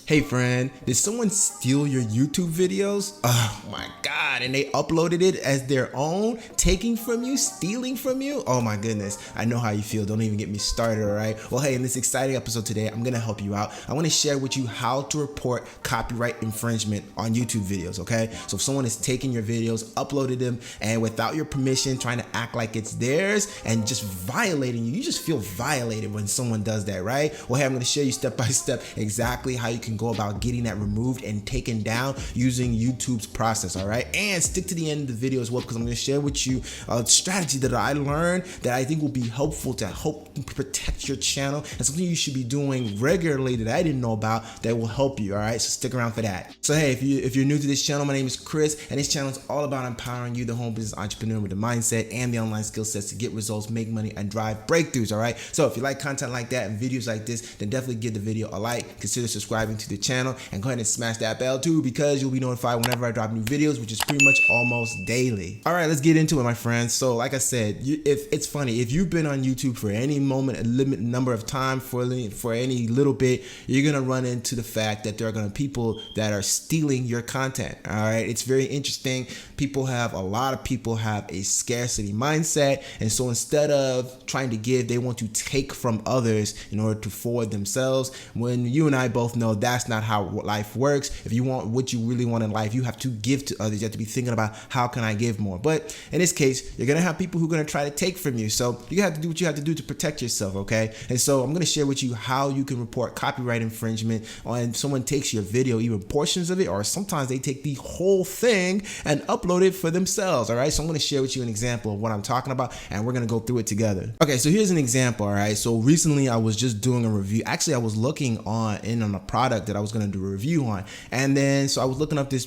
Hey friend, did someone steal your YouTube videos? Oh my God, and they uploaded it as their own, taking from you, stealing from you? Oh my goodness, I know how you feel. Don't even get me started, all right? Well, hey, in this exciting episode today, I'm gonna help you out. I wanna share with you how to report copyright infringement on YouTube videos, okay? So if someone is taking your videos, uploaded them, and without your permission, trying to act like it's theirs and just violating you, you just feel violated when someone does that, right? Well, hey, I'm gonna show you step by step exactly how you can go about getting that removed and taken down using YouTube's process, all right? And stick to the end of the video as well, because I'm going to share with you a strategy that I learned that I think will be helpful to help protect your channel, and something you should be doing regularly that I didn't know about that will help you, all right? So stick around for that. So hey, if you're new to this channel, my name is Chris, and this channel is all about empowering you, the home business entrepreneur, with the mindset and the online skill sets to get results, make money, and drive breakthroughs, all right? So if you like content like that and videos like this, then definitely give the video a like, consider subscribing to the channel, and go ahead and smash that bell too, because you'll be notified whenever I drop new videos, which is pretty much almost daily. All right, let's get into it, my friends. So like I said, if it's funny, if you've been on YouTube for any moment, a limited number of time, for any little bit, you're gonna run into the fact that there are gonna be people that are stealing your content. All right, it's very interesting. A lot of people have a scarcity mindset, and so instead of trying to give, they want to take from others in order to forward themselves, when you and I both know that's not how life works. If you want what you really want in life, you have to give to others. You have to be thinking about, how can I give more? But in this case, you're gonna have people who are gonna try to take from you, so you have to do what you have to do to protect yourself, okay? And so I'm gonna share with you how you can report copyright infringement on someone takes your video, even portions of it, or sometimes they take the whole thing and upload it for themselves, all right? So I'm gonna share with you an example of what I'm talking about, and we're gonna go through it together. Okay, so here's an example, all right? So recently I was just doing a review. Actually, I was looking on a product that I was gonna do a review on, and then so I was looking up this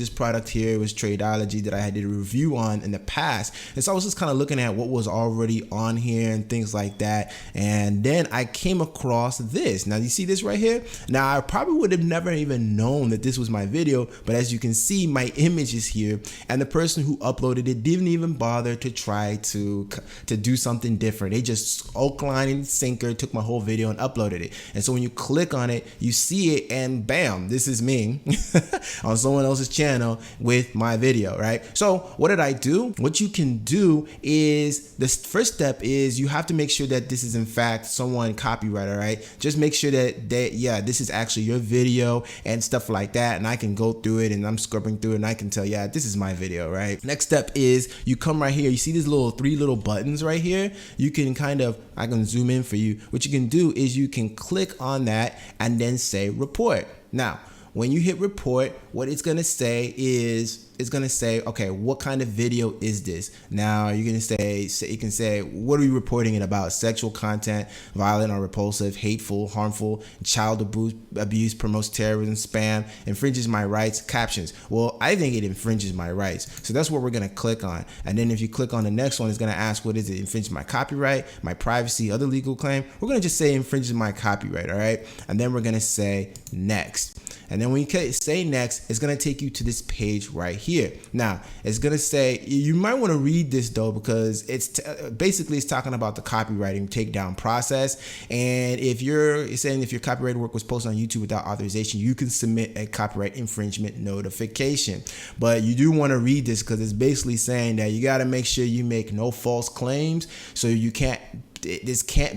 product here. It was Tradeology that I had did a review on in the past, and so I was just kind of looking at what was already on here and things like that, and then I came across this. Now you see this right here? Now I probably would have never even known that this was my video, but as you can see, my image is here, and the person who uploaded it didn't even bother to try to do something different. They just hook, line, and sinker took my whole video and uploaded it. And so when you click on it, you see it, and bam, this is me on someone else's channel with my video, right? So what did I do? What you can do is, the first step is you have to make sure that this is in fact someone copyrighted, right? Just make sure that this is actually your video and stuff like that, and I can go through it and I'm scrubbing through it and I can tell, yeah, this is my video, right? Next step is you come right here, you see these three little buttons right here. You can I can zoom in for you. What you can do is you can click on that and then say report. Now, when you hit report, what it's gonna say is, it's gonna say, okay, what kind of video is this? Now you're gonna say, you can say, what are you reporting it about? Sexual content, violent or repulsive, hateful, harmful, child abuse, promotes terrorism, spam, infringes my rights, captions. Well, I think it infringes my rights. So that's what we're gonna click on. And then if you click on the next one, it's gonna ask, what is it? Infringes my copyright, my privacy, other legal claim. We're gonna just say infringes my copyright, all right? And then we're gonna say next. And then when you say next, it's gonna take you to this page right here. Now, it's gonna say, you might wanna read this though, because it's basically it's talking about the copywriting takedown process. And it's saying if your copyrighted work was posted on YouTube without authorization, you can submit a copyright infringement notification. But you do wanna read this, because it's basically saying that you gotta make sure you make no false claims. So you can't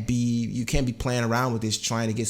be playing around with this, trying to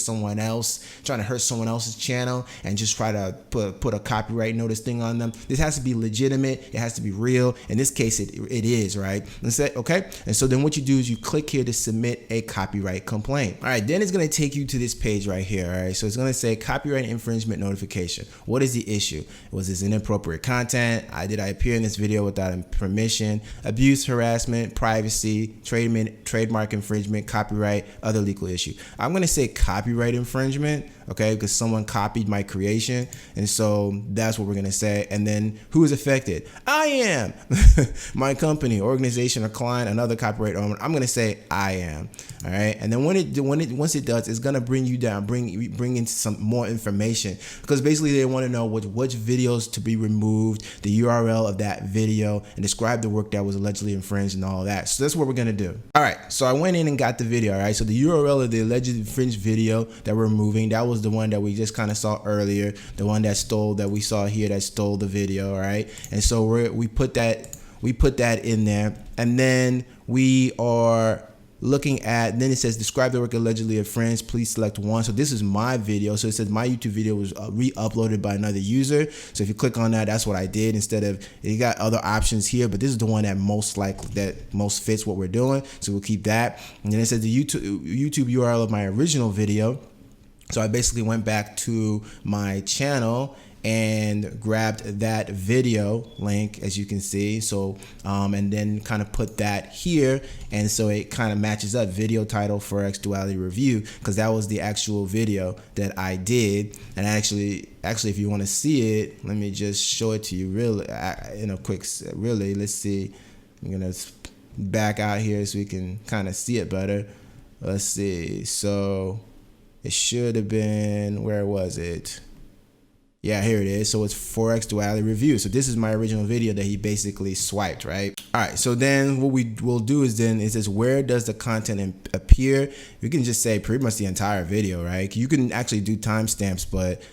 hurt someone else's channel and just try to put a copyright notice thing on them. This has to be legitimate. It has to be real. In this case, it is, right? Let's say, okay. And so then what you do is you click here to submit a copyright complaint. All right, then it's going to take you to this page right here. All right, so it's going to say copyright infringement notification. What is the issue? Was this inappropriate content? Did I appear in this video without permission? Abuse, harassment, privacy, trademark infringement, copyright, other legal issue. I'm going to say copyright infringement, okay, because someone copied my creation, and so that's what we're going to say. And then who is affected? I am. My company, organization, or client, another copyright owner. I'm going to say I am. All right, and then once it does, it's going to bring you down, bring in some more information, because basically they want to know which videos to be removed, the URL of that video, and describe the work that was allegedly infringed and all that. So that's what we're going to do. All right, so I went went in and got the video, all right? So the URL of the alleged infringed video that we're moving, that was the one that we just kind of saw earlier, the one that we saw here that stole the video, all right? And so we put that in there, and then we are looking at, then it says describe the work allegedly infringed, please select one. So this is my video. So it says my YouTube video was re-uploaded by another user. So if you click on that, that's what I did. Instead of, you got other options here, but this is the one that most fits what we're doing. So we'll keep that. And then it says the YouTube URL of my original video. So I basically went back to my channel and grabbed that video link, as you can see. So and then kind of put that here, and so it kind of matches up, video title Forex duality review, because that was the actual video that I did. And actually if you want to see it, let me just show it to you really in a quick, really, let's see. I'm gonna back out here so we can kind of see it better. Let's see. So it should have been, where was it? Yeah, here it is. So it's Forex duality review. So this is my original video that he basically swiped, right? All right, so then what we will do is then it says, where does the content appear? You can just say pretty much the entire video, right? You can actually do timestamps, but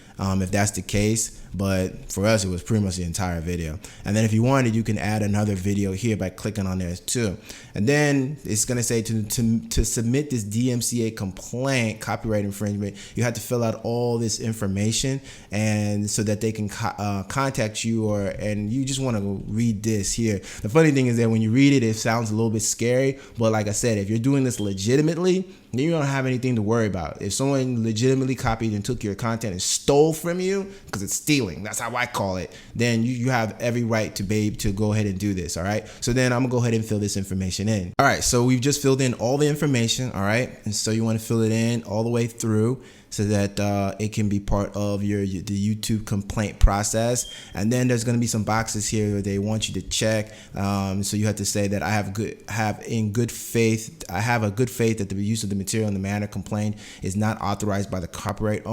if that's the case, but for us, it was pretty much the entire video. And then if you wanted, you can add another video here by clicking on there too. And then it's gonna say to submit this DMCA complaint, copyright infringement, you have to fill out all this information, and so that they can contact you, and you just wanna go read this here. The funny thing is that when you read it, it sounds a little bit scary, but like I said, if you're doing this legitimately, then you don't have anything to worry about. If someone legitimately copied and took your content and stole from you, because it's stealing, that's how I call it, then you have every right to go ahead and do this, all right? So then I'm gonna go ahead and fill this information in. All right, so we've just filled in all the information, all right? And so you wanna fill it in all the way through so that it can be part of the YouTube complaint process. And then there's gonna be some boxes here where they want you to check. So you have to say that I have a good faith that the use of the material in the manner complained is not authorized by the copyright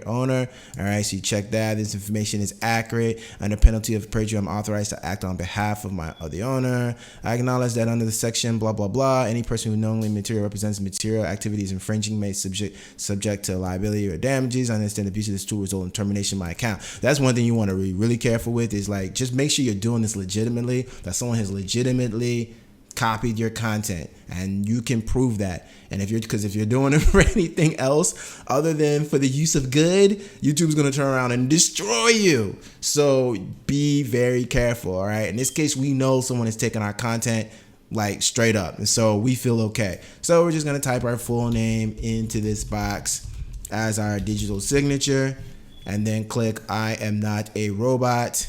owner. All right, so you check that. This information is accurate. Under penalty of perjury, I'm authorized to act on behalf of the owner. I acknowledge that under the section blah blah blah, any person who knowingly material represents material activities infringing may subject to liability or damages. I understand the abuse of this tool result in termination of my account. That's one thing you want to be really careful with, is like, just make sure you're doing this legitimately, that someone has legitimately copied your content, and you can prove that. And if you're doing it for anything else other than for the use of good, YouTube's gonna turn around and destroy you. So be very careful, all right? In this case, we know someone is taking our content like straight up, and so we feel okay. So we're just gonna type our full name into this box as our digital signature, and then click I am not a robot,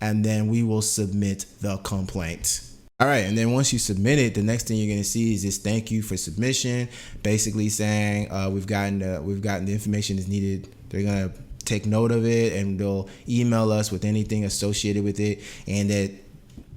and then we will submit the complaint. All right, and then once you submit it, the next thing you're gonna see is this thank you for submission, basically saying we've gotten the information is needed. They're gonna take note of it, and they'll email us with anything associated with it, and that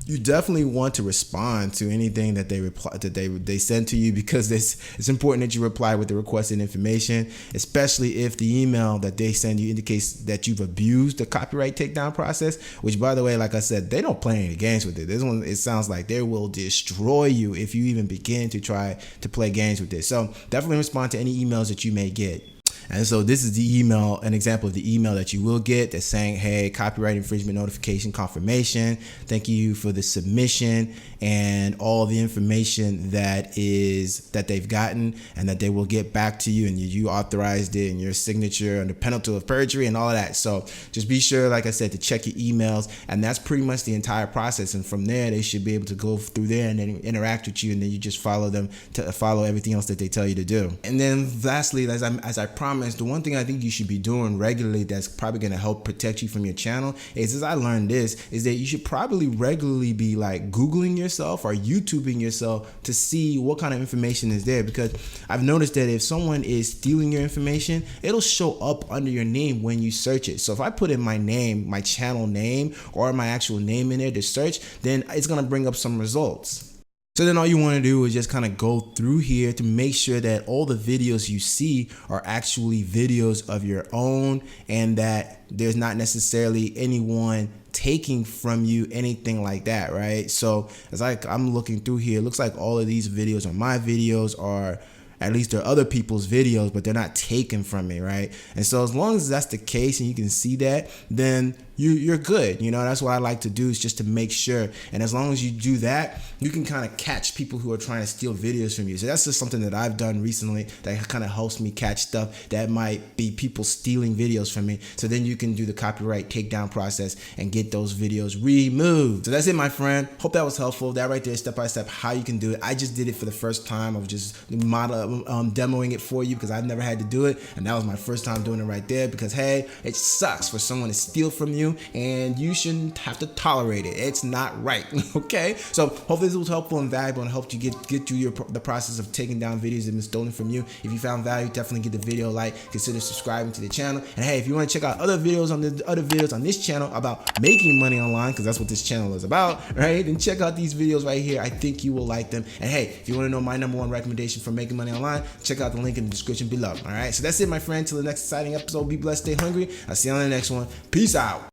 you definitely want to respond to anything that they send to you, because it's important that you reply with the requested information, especially if the email that they send you indicates that you've abused the copyright takedown process, which, by the way, like I said, they don't play any games with it. This one, it sounds like they will destroy you if you even begin to try to play games with this. So definitely respond to any emails that you may get. And so this is the email, an example of the email that you will get that's saying, hey, copyright infringement notification confirmation. Thank you for the submission and all the information that they've gotten, and that they will get back to you, and you authorized it, and your signature under penalty of perjury and all of that. So just be sure, like I said, to check your emails, and that's pretty much the entire process. And from there, they should be able to go through there and then interact with you, and then you just follow them to follow everything else that they tell you to do. And then lastly, as I promised, the one thing I think you should be doing regularly that's probably going to help protect you from your channel is, as I learned this, is that you should probably regularly be like Googling yourself or YouTubing yourself to see what kind of information is there, because I've noticed that if someone is stealing your information, it'll show up under your name when you search it. So if I put in my name, my channel name, or my actual name in there to search, then it's going to bring up some results. So then all you want to do is just kind of go through here to make sure that all the videos you see are actually videos of your own, and that there's not necessarily anyone taking from you anything like that, right? So it's like I'm looking through here, it looks like all of these videos are my videos, or at least they're other people's videos, but they're not taken from me, right? And so as long as that's the case and you can see that, then you're good. You know, that's what I like to do, is just to make sure. And as long as you do that, you can kind of catch people who are trying to steal videos from you. So that's just something that I've done recently that kind of helps me catch stuff that might be people stealing videos from me. So then you can do the copyright takedown process and get those videos removed. So that's it, my friend. Hope that was helpful. That right there is step by step how you can do it. I just did it for the first time of just demoing it for you, because I've never had to do it, and that was my first time doing it right there. Because hey, it sucks for someone to steal from you, and you shouldn't have to tolerate it. It's not right. Okay, so hopefully this was helpful and valuable and helped you get through the process of taking down videos that have been stolen from you. If you found value, definitely give the video a like, consider subscribing to the channel, and hey, if you want to check out other videos on this channel about making money online, because that's what this channel is about, right, then check out these videos right here. I think you will like them. And hey, if you want to know my #1 recommendation for making money online, check out the link in the description below. All right, so that's it, my friend. Till the next exciting episode, be blessed, stay hungry. I'll see you on the next one. Peace out.